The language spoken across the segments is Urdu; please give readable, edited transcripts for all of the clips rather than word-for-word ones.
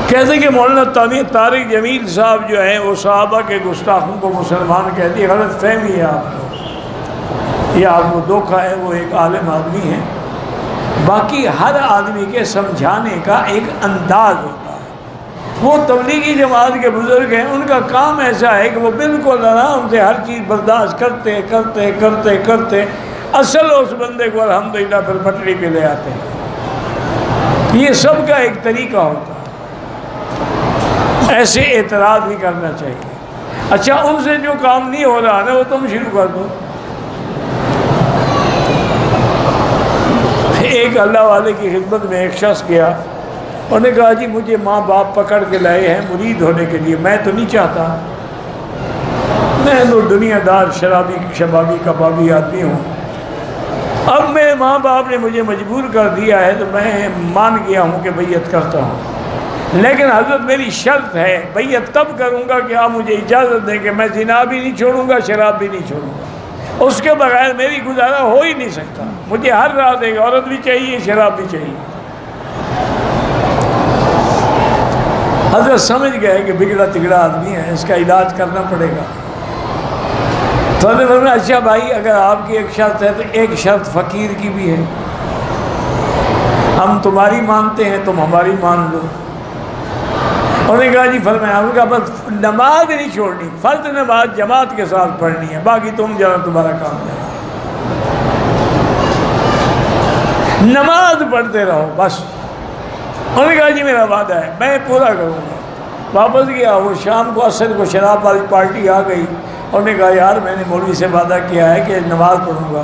کہتے کہ مولانا طارق جمیل صاحب جو ہیں وہ صحابہ کے گستاخوں کو مسلمان کہتی ہے، غلط فہمی ہے آپ کو، یہ آپ کو دھوکہ ہے، وہ ایک عالم آدمی ہے۔ باقی ہر آدمی کے سمجھانے کا ایک انداز ہوتا ہے۔ وہ تبلیغی جماعت کے بزرگ ہیں، ان کا کام ایسا ہے کہ وہ بالکل آرام سے ہر چیز برداشت کرتے کرتے کرتے کرتے اصل اس بندے کو الحمدللہ پھر پٹڑی پہ لے آتے ہیں۔ یہ سب کا ایک طریقہ ہوتا ہے، ایسے اعتراض نہیں کرنا چاہیے۔ اچھا، ان سے جو کام نہیں ہو رہا نا وہ تم شروع کر دو۔ ایک اللہ والے کی خدمت میں ایک شخص گیا، انہوں نے کہا جی مجھے ماں باپ پکڑ کے لائے ہیں مرید ہونے کے لیے، میں تو نہیں چاہتا، میں تو دنیا دار شرابی شبابی کبابی آدمی ہوں، اب میرے ماں باپ نے مجھے مجبور کر دیا ہے تو میں مان گیا ہوں کہ بیعت کرتا ہوں، لیکن حضرت میری شرط ہے بیعت تب کروں گا کہ آپ مجھے اجازت دیں کہ میں زنا بھی نہیں چھوڑوں گا، شراب بھی نہیں چھوڑوں گا، اس کے بغیر میری گزارا ہو ہی نہیں سکتا، مجھے ہر رات ایک عورت بھی چاہیے، شراب بھی چاہیے۔ حضرت سمجھ گئے کہ بگڑا تگڑا آدمی ہے، اس کا علاج کرنا پڑے گا، تو حضرت فرمایا اچھا بھائی اگر آپ کی ایک شرط ہے تو ایک شرط فقیر کی بھی ہے، ہم تمہاری مانتے ہیں تم ہماری مان لو۔ انہوں نے کہا جی فرمایا، ان کا بس نماز نہیں چھوڑنی، فرض نماز جماعت کے ساتھ پڑھنی ہے، باقی تم جانا تمہارا کام جانا، نماز پڑھتے رہو بس۔ انہوں نے کہا جی میرا وعدہ ہے میں پورا کروں گا۔ واپس گیا، وہ شام کو عصر کو شراب والی پارٹی آ گئی، انہوں نے کہا یار میں نے مولوی سے وعدہ کیا ہے کہ نماز پڑھوں گا،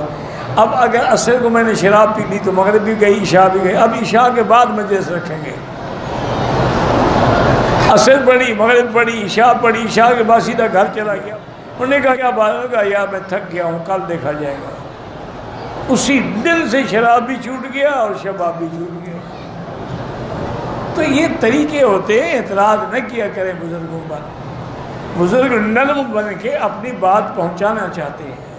اب اگر عصر کو میں نے شراب پی لی تو مغرب بھی گئی، عشاء بھی گئی، اب عشاء کے بعد مجلس رکھیں گے۔ عصر پڑھی، مغرب پڑھی، عشاء پڑھی، عشاء کے بعد سیدھا گھر چلا گیا۔ انہوں نے کہا کیا بات ہے؟ کہا یار میں تھک گیا ہوں، کل دیکھا جائے گا۔ اسی دن سے شراب بھی چھوٹ گیا اور شباب بھی چھوٹ گیا۔ تو یہ طریقے ہوتے ہیں، اعتراض نہ کیا کریں بزرگوں پر۔ بزرگ نرم بن کے اپنی بات پہنچانا چاہتے ہیں۔